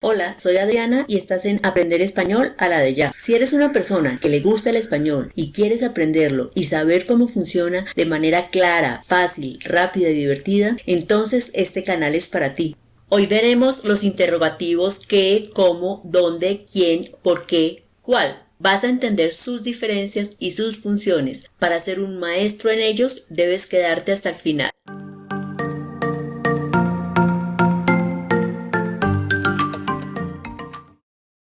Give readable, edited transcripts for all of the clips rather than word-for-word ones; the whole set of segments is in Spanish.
Hola, soy Adriana y estás en Aprender Español a la de ya. Si eres una persona que le gusta el español y quieres aprenderlo y saber cómo funciona de manera clara, fácil, rápida y divertida, entonces este canal es para ti. Hoy veremos los interrogativos qué, cómo, dónde, quién, por qué, cuál. Vas a entender sus diferencias y sus funciones. Para ser un maestro en ellos, debes quedarte hasta el final.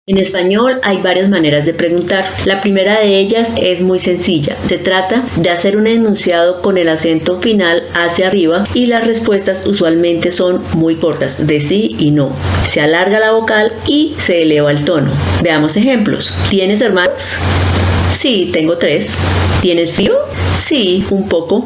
En español hay varias maneras de preguntar. La primera de ellas es muy sencilla. Se trata de hacer un enunciado con el acento final hacia arriba y las respuestas usualmente son muy cortas, de sí y no. Se alarga la vocal y se eleva el tono. Veamos ejemplos. ¿Tienes hermanos? Sí, tengo 3. ¿Tienes frío? Sí, un poco.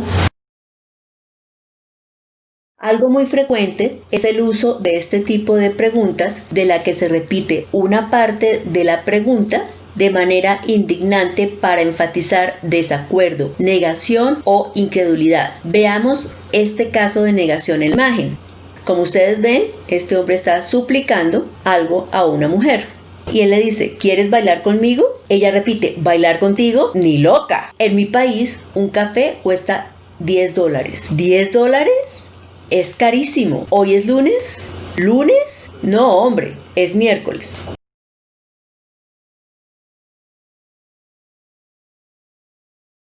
Algo muy frecuente es el uso de este tipo de preguntas de la que se repite una parte de la pregunta de manera indignante para enfatizar desacuerdo, negación o incredulidad. Veamos este caso de negación en la imagen. Como ustedes ven, este hombre está suplicando algo a una mujer. Y él le dice, ¿quieres bailar conmigo? Ella repite, ¿bailar contigo? ¡Ni loca! En mi país, un café cuesta $10. ¿$10? Es carísimo. ¿Hoy es lunes? ¿Lunes? No, hombre, es miércoles.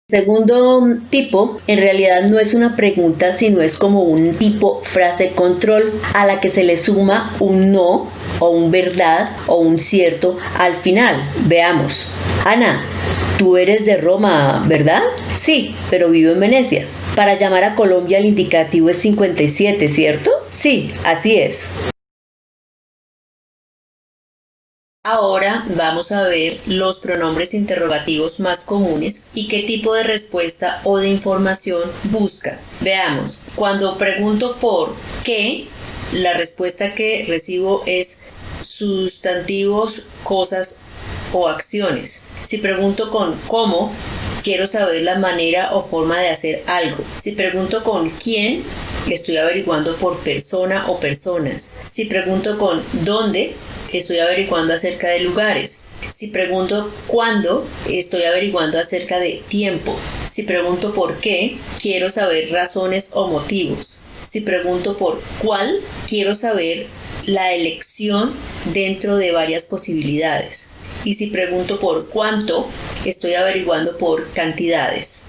Segundo tipo, en realidad no es una pregunta, sino es como un tipo frase control a la que se le suma un no o un verdad o un cierto al final. Veamos. Ana, tú eres de Roma, ¿verdad? Sí, pero vivo en Venecia. Para llamar a Colombia el indicativo es 57, ¿cierto? Sí, así es. Ahora vamos a ver los pronombres interrogativos más comunes y qué tipo de respuesta o de información busca. Veamos, cuando pregunto por qué, la respuesta que recibo es sustantivos, cosas o acciones. Si pregunto con cómo, quiero saber la manera o forma de hacer algo. Si pregunto con quién, estoy averiguando por persona o personas. Si pregunto con dónde, estoy averiguando acerca de lugares. Si pregunto cuándo, estoy averiguando acerca de tiempo. Si pregunto por qué, quiero saber razones o motivos. Si pregunto por cuál, quiero saber la elección dentro de varias posibilidades. Y si pregunto por cuánto, estoy averiguando por cantidades.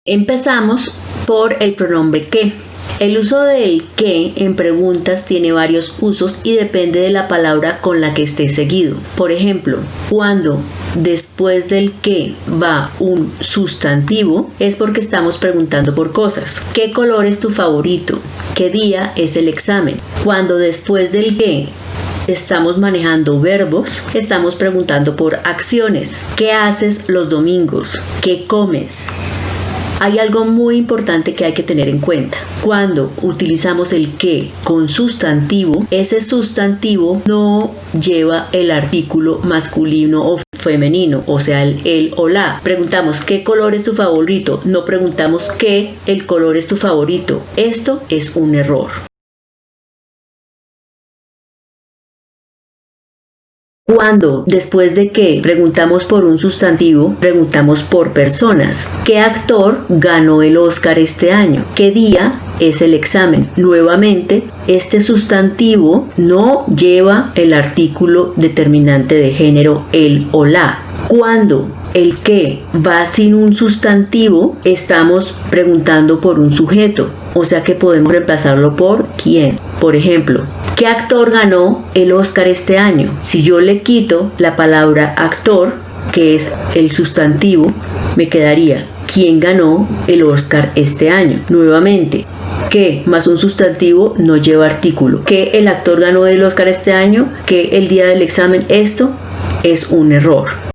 Empezamos por el pronombre que. El uso del que en preguntas tiene varios usos y depende de la palabra con la que esté seguido. Por ejemplo, cuando después del que va un sustantivo es porque estamos preguntando por cosas. ¿Qué color es tu favorito? ¿Qué día es el examen? Cuando después del que estamos manejando verbos, estamos preguntando por acciones. ¿Qué haces los domingos? ¿Qué comes? Hay algo muy importante que hay que tener en cuenta. Cuando utilizamos el que con sustantivo, ese sustantivo no lleva el artículo masculino o femenino, o sea, el él o la. Preguntamos ¿qué color es tu favorito? No preguntamos ¿qué el color es tu favorito? Esto es un error. Cuando, después de que preguntamos por un sustantivo, preguntamos por personas. ¿Qué actor ganó el Oscar este año? ¿Qué día es el examen? Nuevamente, este sustantivo no lleva el artículo determinante de género él o la. Cuando el que va sin un sustantivo, estamos preguntando por un sujeto, o sea que podemos reemplazarlo por quién. Por ejemplo, ¿qué actor ganó el Oscar este año? Si yo le quito la palabra actor, que es el sustantivo, me quedaría ¿quién ganó el Oscar este año? Nuevamente, que más un sustantivo no lleva artículo. ¿Que el actor ganó el Oscar este año? ¿Que el día del examen? Esto es un error.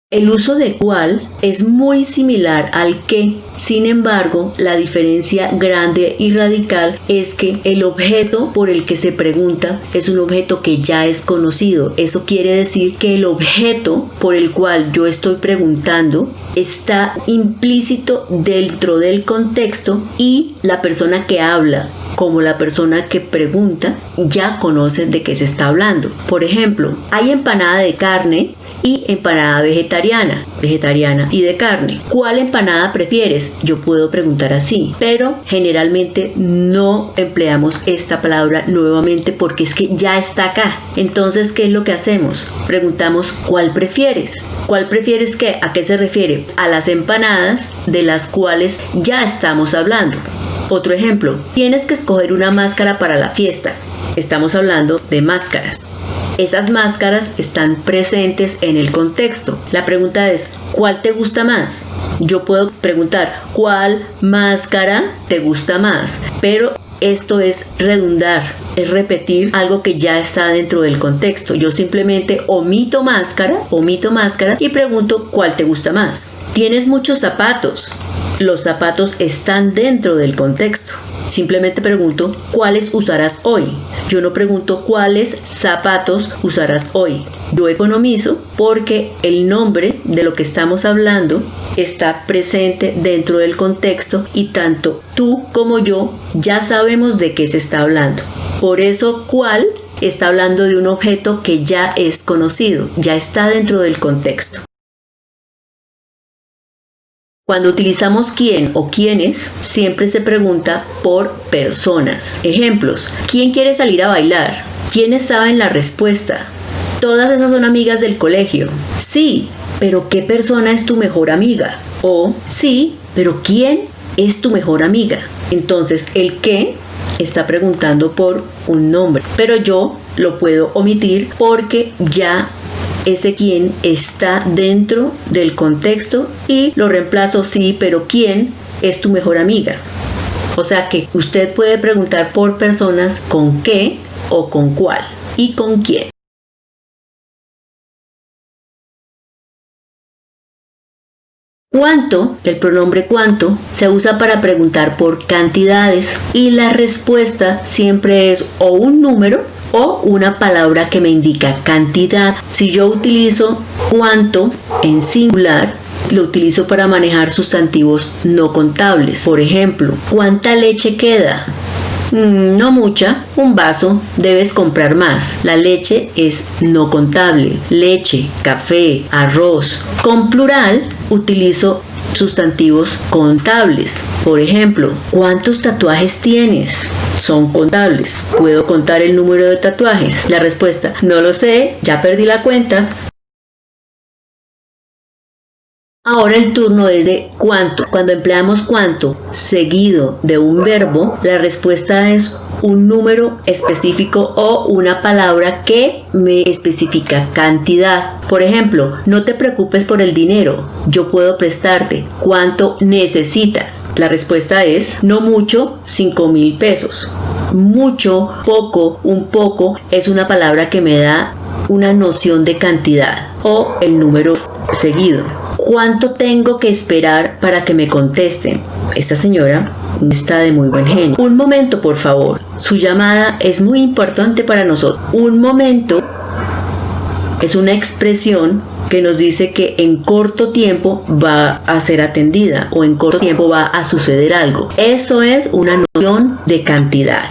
El uso de cuál es muy similar al qué. Sin embargo, la diferencia grande y radical es que el objeto por el que se pregunta es un objeto que ya es conocido. Eso quiere decir que el objeto por el cual yo estoy preguntando está implícito dentro del contexto y la persona que habla como la persona que pregunta ya conoce de qué se está hablando. Por ejemplo, hay empanada de carne y empanada vegetariana y de carne. ¿Cuál empanada prefieres? Yo puedo preguntar así, pero generalmente no empleamos esta palabra nuevamente porque es que ya está acá. Entonces, ¿qué es lo que hacemos? Preguntamos ¿cuál prefieres? ¿Cuál prefieres qué? ¿A qué se refiere? A las empanadas de las cuales ya estamos hablando. Otro ejemplo, tienes que escoger una máscara para la fiesta. Estamos hablando de máscaras. Esas máscaras están presentes en el contexto. La pregunta es, ¿cuál te gusta más? Yo puedo preguntar, ¿cuál máscara te gusta más? Pero esto es redundar, es repetir algo que ya está dentro del contexto. Yo simplemente omito máscara y pregunto, ¿cuál te gusta más? ¿Tienes muchos zapatos? Los zapatos están dentro del contexto. Simplemente pregunto, ¿cuáles usarás hoy? Yo no pregunto, ¿cuáles zapatos usarás hoy? Yo economizo porque el nombre de lo que estamos hablando está presente dentro del contexto y tanto tú como yo ya sabemos de qué se está hablando. Por eso, ¿cuál? Está hablando de un objeto que ya es conocido, ya está dentro del contexto. Cuando utilizamos quién o quiénes, siempre se pregunta por personas. Ejemplos, ¿quién quiere salir a bailar? ¿Quiénes saben la respuesta? Todas esas son amigas del colegio. Sí, pero ¿qué persona es tu mejor amiga? O sí, pero ¿quién es tu mejor amiga? Entonces, el qué está preguntando por un nombre, pero yo lo puedo omitir porque ya ese quién está dentro del contexto y lo reemplazo sí, pero ¿quién es tu mejor amiga? O sea que usted puede preguntar por personas con qué o con cuál y con quién. ¿Cuánto? El pronombre cuánto se usa para preguntar por cantidades y la respuesta siempre es o un número o una palabra que me indica cantidad. Si yo utilizo cuánto en singular, lo utilizo para manejar sustantivos no contables. Por ejemplo, ¿cuánta leche queda? No mucha, un vaso, debes comprar más. La leche es no contable. Leche, café, arroz. Con plural utilizo sustantivos contables. Por ejemplo, ¿cuántos tatuajes tienes? Son contables. ¿Puedo contar el número de tatuajes? La respuesta, no lo sé, ya perdí la cuenta. Ahora el turno es de cuánto. Cuando empleamos cuánto seguido de un verbo, la respuesta es un número específico o una palabra que me especifica cantidad. Por ejemplo, no te preocupes por el dinero, yo puedo prestarte. ¿Cuánto necesitas? La respuesta es no mucho, 5,000 pesos. Mucho, poco, un poco es una palabra que me da una noción de cantidad o el número seguido. ¿Cuánto tengo que esperar para que me contesten? Esta señora está de muy buen genio. Un momento, por favor. Su llamada es muy importante para nosotros. Un momento es una expresión que nos dice que en corto tiempo va a ser atendida o en corto tiempo va a suceder algo. Eso es una noción de cantidad.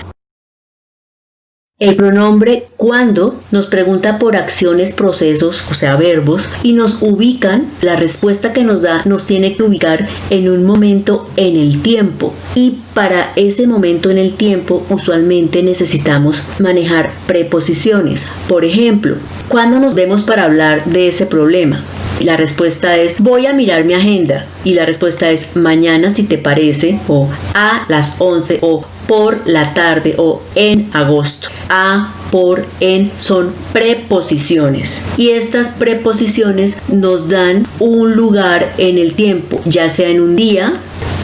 El pronombre cuando nos pregunta por acciones, procesos, o sea, verbos, y nos ubican, la respuesta que nos da nos tiene que ubicar en un momento en el tiempo. Y para ese momento en el tiempo, usualmente necesitamos manejar preposiciones. Por ejemplo, ¿cuándo nos vemos para hablar de ese problema? La respuesta es voy a mirar mi agenda. Y la respuesta es mañana si te parece, o a las 11, o por la tarde, o en agosto. A, por, en son preposiciones. Y estas preposiciones nos dan un lugar en el tiempo, ya sea en un día,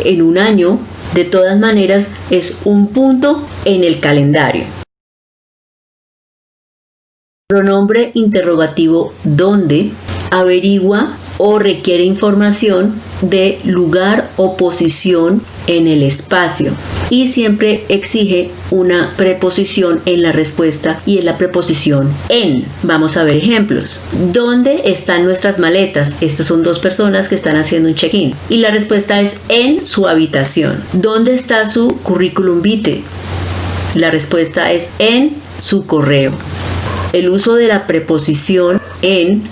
en un año. De todas maneras, es un punto en el calendario. Pronombre interrogativo ¿dónde? Averigua o requiere información de lugar o posición en el espacio y siempre exige una preposición en la respuesta y es la preposición en. Vamos a ver ejemplos. ¿Dónde están nuestras maletas? Estas son dos personas que están haciendo un check-in y la respuesta es en su habitación. ¿Dónde está su currículum vitae? La respuesta es en su correo. El uso de la preposición en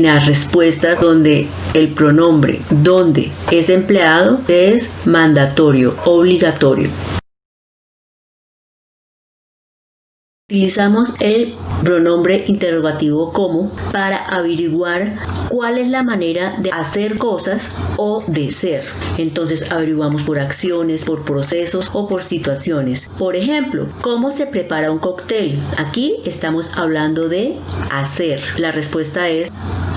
las respuestas donde el pronombre donde es empleado es mandatorio, obligatorio. Utilizamos el pronombre interrogativo como para averiguar cuál es la manera de hacer cosas o de ser. Entonces averiguamos por acciones, por procesos o por situaciones. Por ejemplo, ¿cómo se prepara un cóctel? Aquí estamos hablando de hacer. La respuesta es: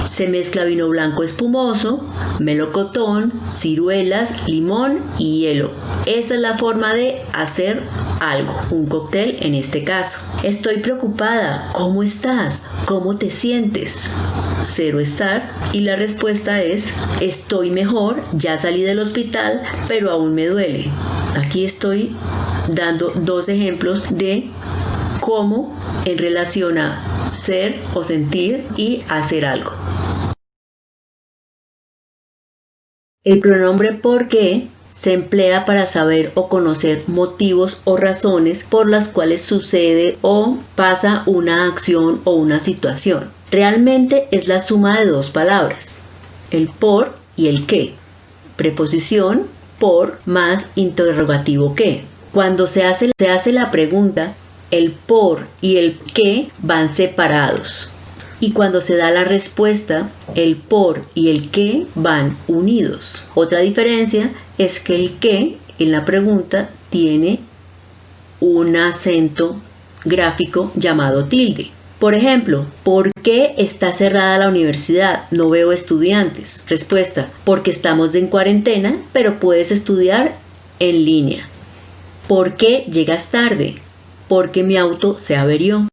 se mezcla vino blanco espumoso, melocotón, ciruelas, limón y hielo. Esa es la forma de hacer algo, un cóctel en este caso. Estoy preocupada. ¿Cómo estás? ¿Cómo te sientes? Cero estar. Y la respuesta es: estoy mejor, ya salí del hospital, pero aún me duele. Aquí estoy dando dos ejemplos de cómo en relación a ser o sentir y hacer algo. El pronombre por qué se emplea para saber o conocer motivos o razones por las cuales sucede o pasa una acción o una situación. Realmente es la suma de dos palabras, el por y el qué. Preposición por más interrogativo qué. Cuando se hace la pregunta, el por y el qué van separados. Y cuando se da la respuesta, el por y el qué van unidos. Otra diferencia es que el qué en la pregunta tiene un acento gráfico llamado tilde. Por ejemplo, ¿por qué está cerrada la universidad? No veo estudiantes. Respuesta: porque estamos en cuarentena, pero puedes estudiar en línea. ¿Por qué llegas tarde? Porque mi auto se averió.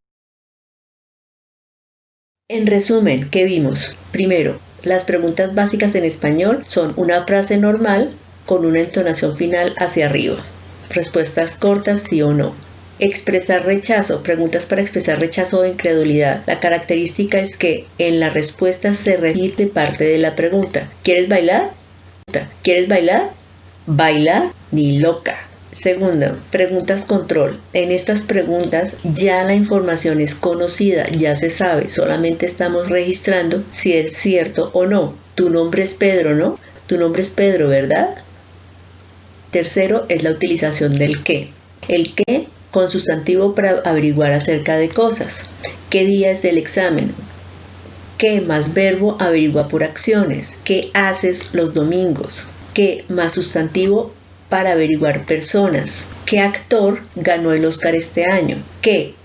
En resumen, ¿qué vimos? Primero, las preguntas básicas en español son una frase normal con una entonación final hacia arriba. Respuestas cortas, sí o no. Expresar rechazo, preguntas para expresar rechazo o incredulidad. La característica es que en la respuesta se repite parte de la pregunta. ¿Quieres bailar? ¿Quieres bailar? Bailar ni loca. Segunda, preguntas control. En estas preguntas ya la información es conocida, ya se sabe, solamente estamos registrando si es cierto o no. Tu nombre es Pedro, ¿no? Tu nombre es Pedro, ¿verdad? Tercero es la utilización del qué. El qué con sustantivo para averiguar acerca de cosas. ¿Qué día es el examen? ¿Qué más verbo averigua por acciones? ¿Qué haces los domingos? ¿Qué más sustantivo para averiguar personas? ¿Qué actor ganó el Oscar este año? ¿Qué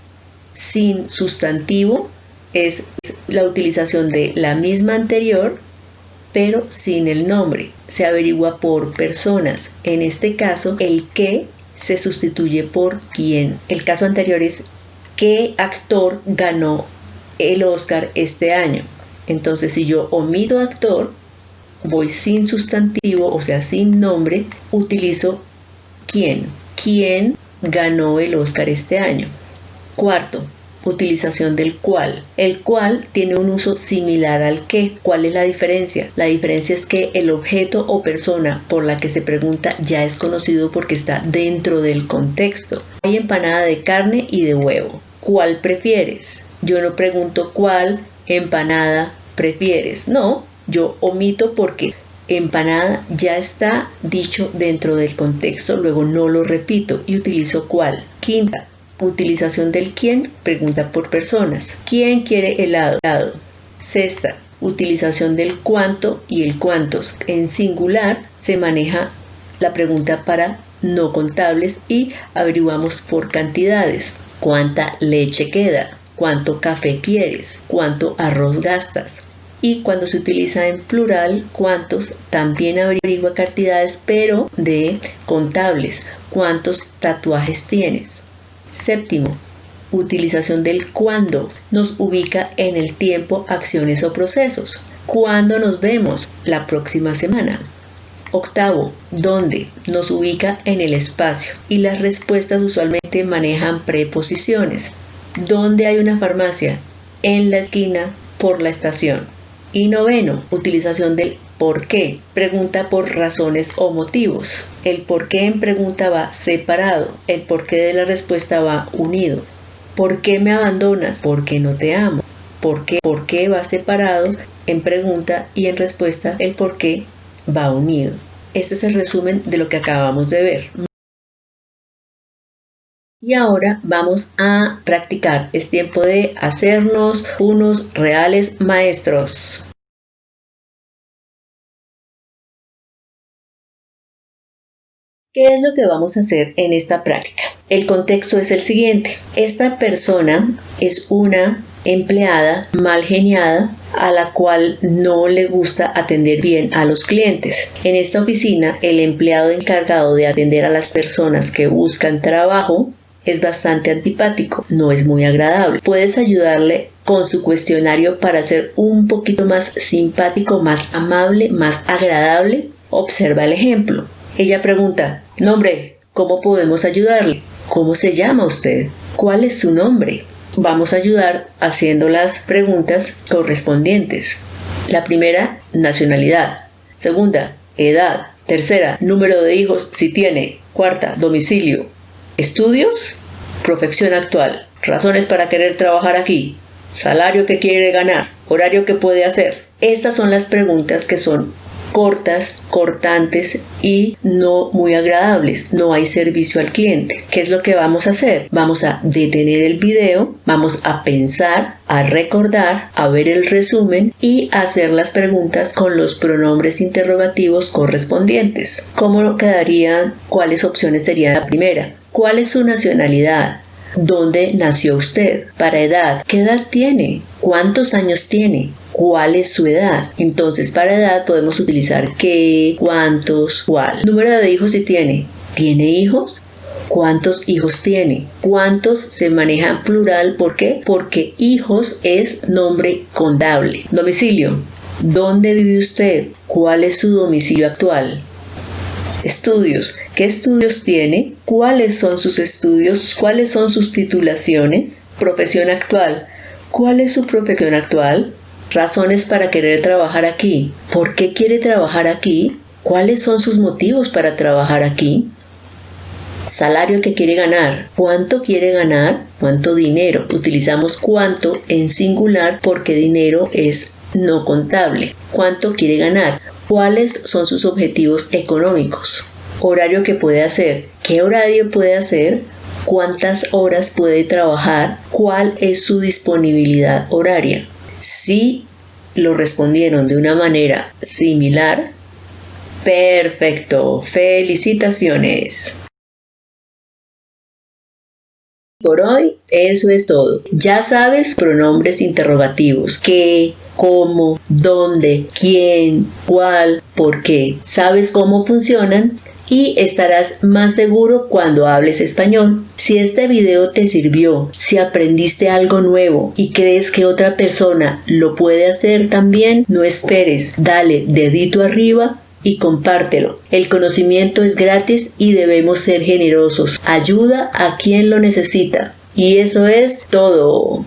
sin sustantivo es la utilización de la misma anterior pero sin el nombre? Se averigua por personas. En este caso, el qué se sustituye por quién. El caso anterior es ¿qué actor ganó el Oscar este año? Entonces, si yo omito actor, voy sin sustantivo, o sea, sin nombre, utilizo quién. ¿Quién ganó el Oscar este año? Cuarto, utilización del cuál. El cuál tiene un uso similar al qué. ¿Cuál es la diferencia? La diferencia es que el objeto o persona por la que se pregunta ya es conocido porque está dentro del contexto. Hay empanada de carne y de huevo. ¿Cuál prefieres? Yo no pregunto cuál empanada prefieres. No, yo omito porque empanada ya está dicho dentro del contexto, luego no lo repito y utilizo cuál. Quinta, utilización del quién, pregunta por personas. ¿Quién quiere helado? Sexta, utilización del cuánto y el cuántos. En singular se maneja la pregunta para no contables y averiguamos por cantidades. ¿Cuánta leche queda? ¿Cuánto café quieres? ¿Cuánto arroz gastas? Y cuando se utiliza en plural, cuántos, también averigua cantidades, pero de contables. ¿Cuántos tatuajes tienes? Séptimo, utilización del cuándo nos ubica en el tiempo, acciones o procesos. ¿Cuándo nos vemos? La próxima semana. Octavo, ¿dónde? Nos ubica en el espacio y las respuestas usualmente manejan preposiciones. ¿Dónde hay una farmacia? En la esquina, por la estación. Y noveno, utilización del ¿por qué? Pregunta por razones o motivos. El por qué en pregunta va separado, el por qué de la respuesta va unido. ¿Por qué me abandonas? Porque no te amo. ¿Por qué va separado en pregunta y en respuesta el por qué va unido? Este es el resumen de lo que acabamos de ver. Y ahora vamos a practicar. Es tiempo de hacernos unos reales maestros. ¿Qué es lo que vamos a hacer en esta práctica? El contexto es el siguiente. Esta persona es una empleada mal geniada a la cual no le gusta atender bien a los clientes. En esta oficina, el empleado encargado de atender a las personas que buscan trabajo es bastante antipático, no es muy agradable. Puedes ayudarle con su cuestionario para ser un poquito más simpático, más amable, más agradable. Observa el ejemplo. Ella pregunta: nombre, ¿cómo podemos ayudarle? ¿Cómo se llama usted? ¿Cuál es su nombre? Vamos a ayudar haciendo las preguntas correspondientes. La primera, nacionalidad. Segunda, edad. Tercera, número de hijos si tiene. Cuarta, domicilio. Estudios, profesión actual. Razones para querer trabajar aquí. Salario que quiere ganar. Horario que puede hacer. Estas son las preguntas que son cortas, cortantes y no muy agradables. No hay servicio al cliente. ¿Qué es lo que vamos a hacer? Vamos a detener el video, vamos a pensar, a recordar, a ver el resumen y a hacer las preguntas con los pronombres interrogativos correspondientes. ¿Cómo quedarían? ¿Cuáles opciones serían? La primera, ¿cuál es su nacionalidad? ¿Dónde nació usted? Para edad, ¿qué edad tiene? ¿Cuántos años tiene? ¿Cuál es su edad? Entonces, para edad podemos utilizar qué, cuántos, cuál. Número de hijos si tiene. ¿Tiene hijos? ¿Cuántos hijos tiene? ¿Cuántos se maneja en plural? ¿Por qué? Porque hijos es nombre contable. Domicilio. ¿Dónde vive usted? ¿Cuál es su domicilio actual? Estudios. ¿Qué estudios tiene? ¿Cuáles son sus estudios? ¿Cuáles son sus titulaciones? Profesión actual. ¿Cuál es su profesión actual? Razones para querer trabajar aquí. ¿Por qué quiere trabajar aquí? ¿Cuáles son sus motivos para trabajar aquí? Salario que quiere ganar. ¿Cuánto quiere ganar? ¿Cuánto dinero? Utilizamos cuánto en singular porque dinero es no contable. ¿Cuánto quiere ganar? ¿Cuáles son sus objetivos económicos? Horario que puede hacer. ¿Qué horario puede hacer? ¿Cuántas horas puede trabajar? ¿Cuál es su disponibilidad horaria? Si lo respondieron de una manera similar, perfecto, felicitaciones. Por hoy eso es todo. Ya sabes pronombres interrogativos: qué, cómo, dónde, quién, cuál, por qué. ¿Sabes cómo funcionan? Y estarás más seguro cuando hables español. Si este video te sirvió, si aprendiste algo nuevo y crees que otra persona lo puede hacer también, no esperes, dale dedito arriba y compártelo. El conocimiento es gratis y debemos ser generosos. Ayuda a quien lo necesita. Y eso es todo.